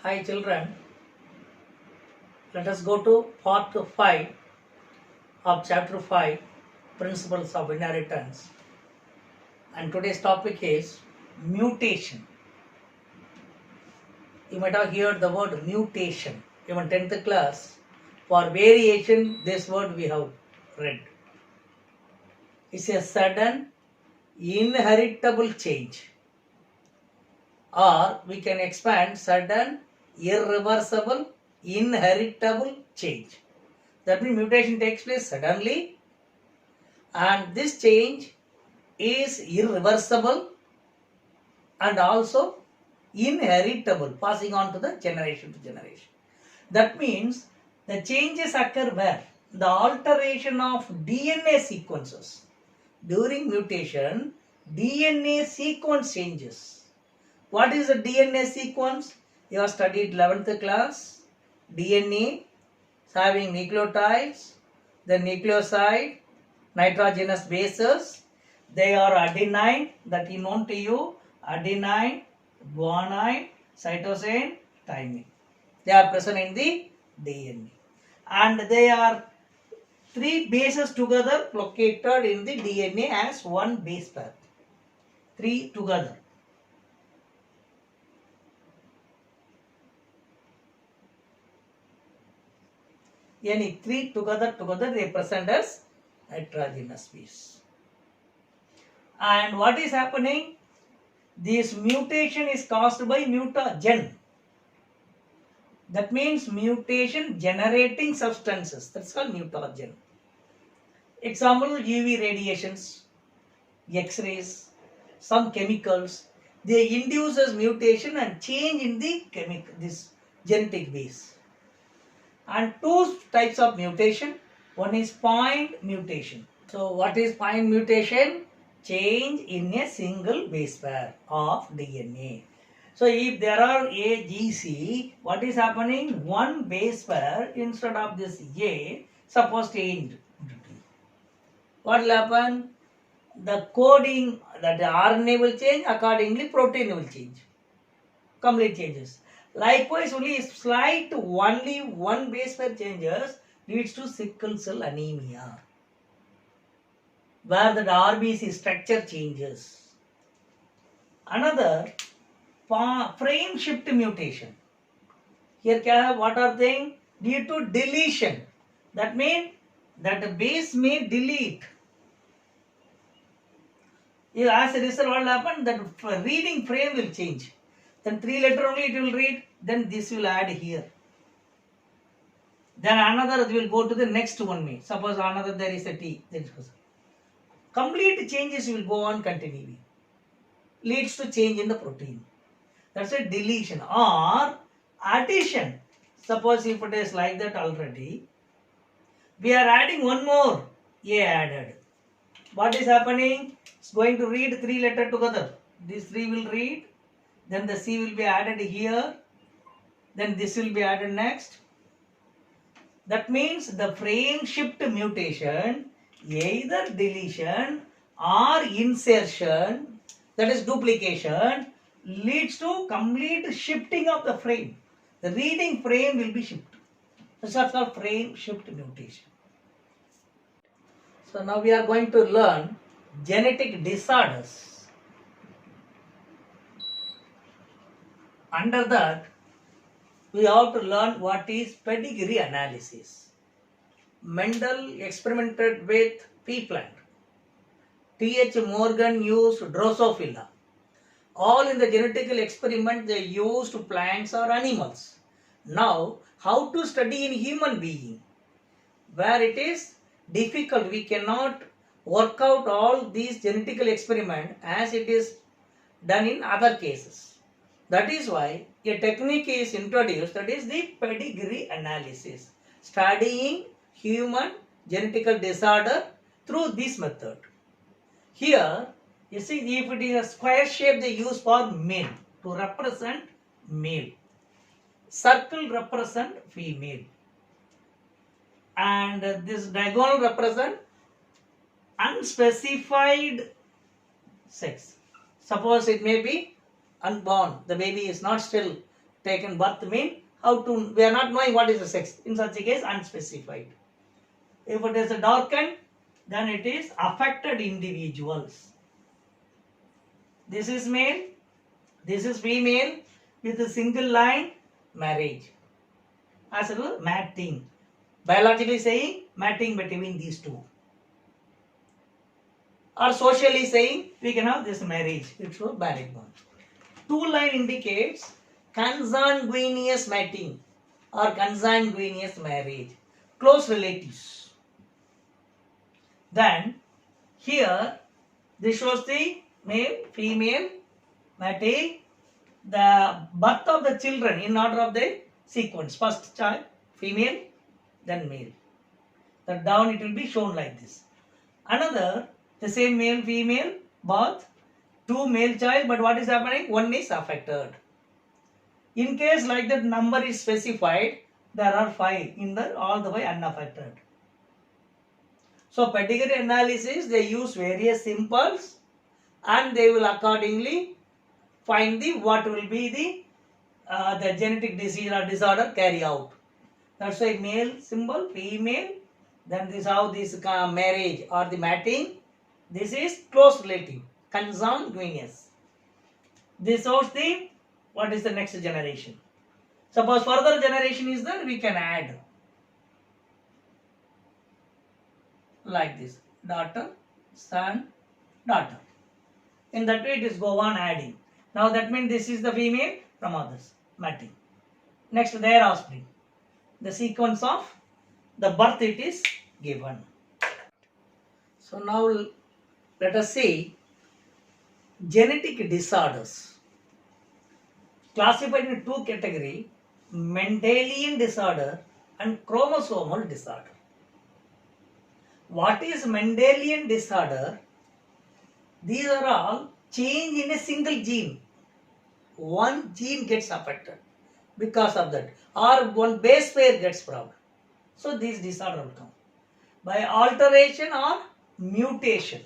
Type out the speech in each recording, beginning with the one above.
Hi children, let us go to part 5 of chapter 5 Principles of Inheritance, and today's topic is mutation. You might have heard the word mutation, even 10th class. For variation, this word we have read. It's a sudden inheritable change, or we can expand sudden irreversible inheritable change. That means mutation takes place suddenly, and this change is irreversible and also inheritable, passing on to the generation to generation. That means the changes occur where the alteration of DNA sequences. During mutation, DNA sequence changes. What is the DNA sequence? You have studied 11th class. DNA having nucleotides, the nucleoside, nitrogenous bases. They are adenine, that is known to you, adenine, guanine, cytosine, thymine. They are present in the DNA. And they are three bases together located in the DNA as one base pair. Three together. Any three together they present as nitrogenous base. And what is happening? This mutation is caused by mutagen. That means mutation generating substances. That's called mutagen. Example, UV radiations, X-rays, some chemicals. They induces mutation and change in the this genetic base. And two types of mutation. One is point mutation. So what is point mutation? Change in a single base pair of DNA. So if there are A, G, C, what is happening? One base pair instead of this A, suppose changed. What will happen? The coding, that the RNA will change, accordingly protein will change. Complete changes. Likewise, only only one base pair changes leads to sickle cell anemia, where the RBC structure changes. Another, frame shift mutation. Here what are they? Due to deletion. That means that the base may delete. As a result, what will happen? That reading frame will change. Then 3 letter only it will read. Then this will add here. Then another will go to the next one. Suppose another there is a T. Complete changes will go on continuing. Leads to change in the protein. That's a deletion or addition. Suppose if it is like that already, we are adding one more A added. What is happening? It's going to read 3 letters together. These 3 will read. Then the C will be added here. Then this will be added next. That means the frame shift mutation, either deletion or insertion, that is duplication, leads to complete shifting of the frame. The reading frame will be shifted. That's called frame shift mutation. So now we are going to learn genetic disorders. Under that, we have to learn what is pedigree analysis. Mendel experimented with pea plant. T.H. Morgan used Drosophila. All in the genetical experiment they used plants or animals. Now, how to study in human being? Where it is difficult, we cannot work out all these genetical experiment as it is done in other cases. That is why a technique is introduced, that is the pedigree analysis. Studying human genetical disorder through this method. Here, you see, if it is a square shape, they use for male to represent male. Circle represent female. And this diagonal represent unspecified sex. Suppose it may be unborn, the baby is not still taken birth mean how to, we are not knowing what is the sex. In such a case, unspecified. If it is darkened, then it is affected individuals. This is male, this is female with a single line marriage. As a matting. Biologically saying, matting between these two. Or socially saying, we can have this marriage. It's a valid one. Two line indicates consanguineous matting or consanguineous marriage. Close relatives. Then, here, this shows the male, female, matting, the birth of the children in order of the sequence. First child, female, then male. The down it will be shown like this. Another, the same male, female, birth, two male child, but what is happening? One is affected. In case like that number is specified, there are 5 in the all the way unaffected. So pedigree analysis, they use various symbols and they will accordingly find the what will be the genetic disease or disorder carry out. That's why male symbol, female, then this how this marriage or the matting, this is close relative, consanguineous. This shows the what is the next generation. Suppose further generation is there, we can add like this, daughter, son, daughter. In that way it is go on adding. Now that means this is the female from others, matting. Next their offspring. The sequence of the birth it is given. So now let us see genetic disorders. Classified in 2 categories, Mendelian disorder and chromosomal disorder. What is Mendelian disorder? These are all change in a single gene. One gene gets affected because of that, or one base pair gets problem. So these disorder will come by alteration or mutation.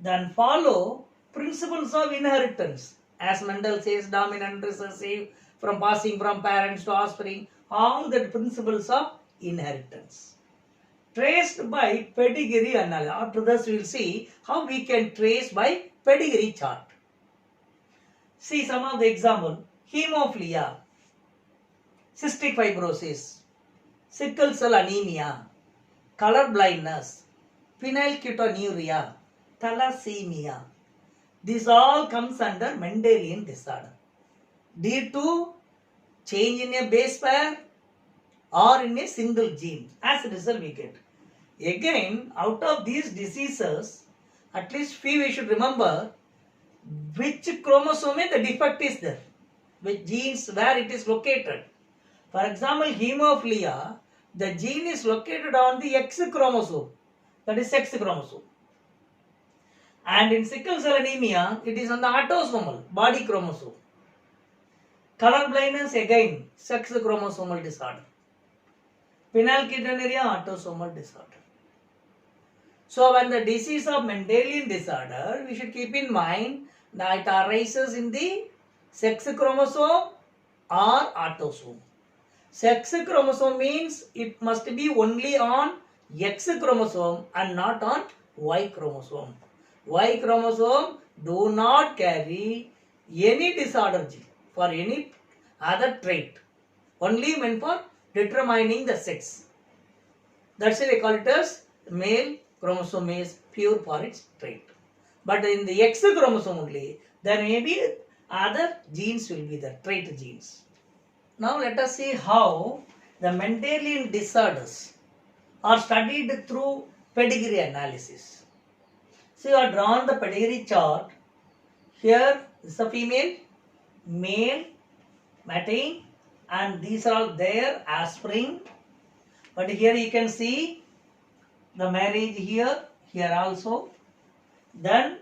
Then follow principles of inheritance. As Mendel says, dominant, recessive, from passing from parents to offspring, all the principles of inheritance. Traced by pedigree analysis. After this we will see how we can trace by pedigree chart. See some of the example. Hemophilia, cystic fibrosis, sickle cell anemia, color blindness, phenylketonuria, thalassemia. This all comes under Mendelian disorder due to change in a base pair or in a single gene. As a result we get. Again, out of these diseases, at least few we should remember which chromosome the defect is there, which genes where it is located. For example, hemophilia, the gene is located on the X chromosome, that is sex chromosome. And in sickle cell anemia, it is on the autosomal, body chromosome. Color blindness, again, sex chromosomal disorder. Phenylketonuria, autosomal disorder. So when the disease of Mendelian disorder, we should keep in mind that it arises in the sex chromosome or autosome. Sex chromosome means it must be only on X chromosome and not on Y chromosome. Y chromosome do not carry any disorder gene for any other trait. Only meant for determining the sex. That's why they call it as male chromosome is pure for its trait. But in the X chromosome only, there may be other genes will be the trait genes. Now let us see how the Mendelian disorders are studied through pedigree analysis. So you have drawn the pedigree chart. Here is the female, male, matting, and these are all their offspring. But here you can see the marriage here also. Then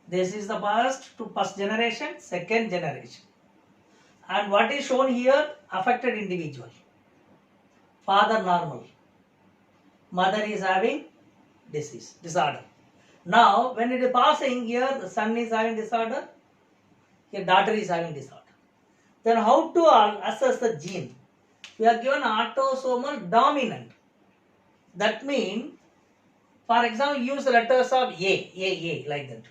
this is the first generation, second generation. And what is shown here? Affected individual. Father normal. Mother is having disorder. Now, when it is passing here, the son is having disorder. Here, daughter is having disorder. Then how to assess the gene? We are given autosomal dominant. That means, for example, use the letters of A, like that.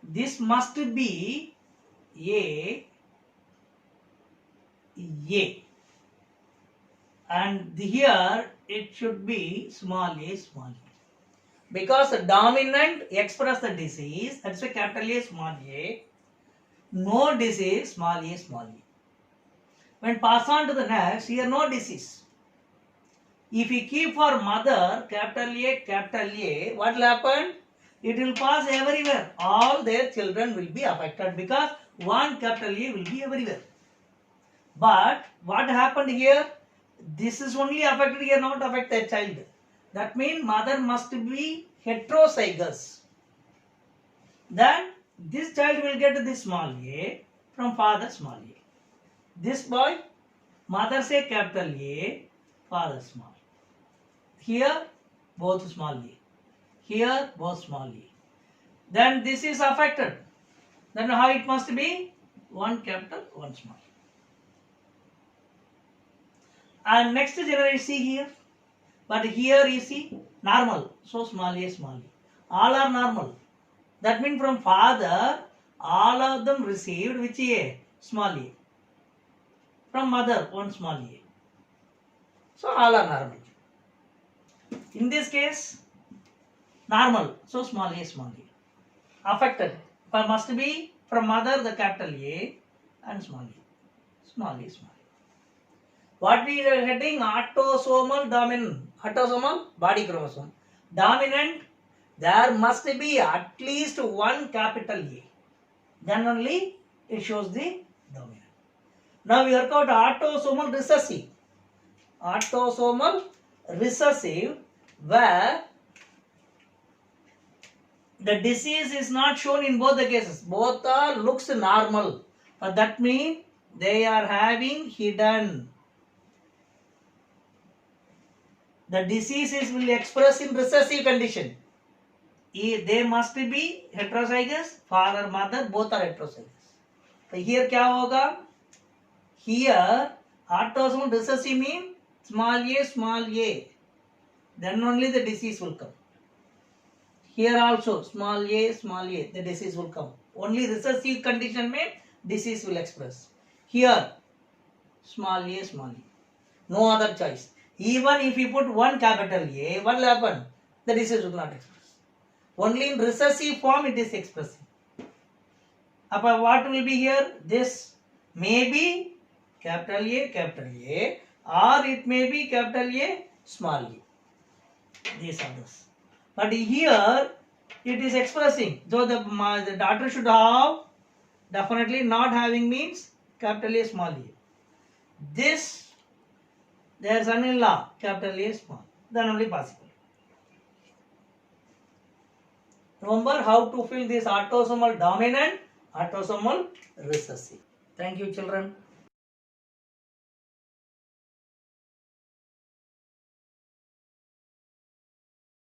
This must be A, and here it should be small a, because the dominant express the disease, that's why capital A, small a. No disease, small a, When pass on to the next, here no disease. If we keep for mother capital A, what will happen? It will pass everywhere. All their children will be affected because one capital A will be everywhere. But what happened here? This is only affected here, not affect the child. That means mother must be heterozygous. Then this child will get this small a from father small a. This boy, mother say capital A, father small. Here both small a. Here both small a. Then this is affected. Then how it must be? One capital, one small. And next generation see here. But here you see normal. So small a. All are normal. That means from father, all of them received which a? Small a. From mother, one small a. So all are normal. In this case, normal. So small a. Affected. But must be from mother the capital A and small a. Small a. What we are getting? Autosomal dominant. Autosomal body chromosome. Dominant, there must be at least one capital A. Then only it shows the dominant. Now we work out autosomal recessive. Autosomal recessive, where the disease is not shown in both the cases. Both are looks normal. But that means they are having hidden. The diseases will express in recessive condition. They must be heterozygous, father, mother, both are heterozygous. So here क्या होगा? Here autosomal recessive means small a. Then only the disease will come. Here also small a, the disease will come. Only recessive condition means disease will express. Here small a. No other choice. Even if you put one capital A, what will happen? The disease will not express. Only in recessive form it is expressing. What will be here? This may be capital A, or it may be capital A, small a. These are those. But here it is expressing. So the daughter should have, definitely not having means capital A, small a. This, their son-in-law, capital A, small. Then only possible. Remember how to fill this autosomal dominant, autosomal recessive. Thank you, children.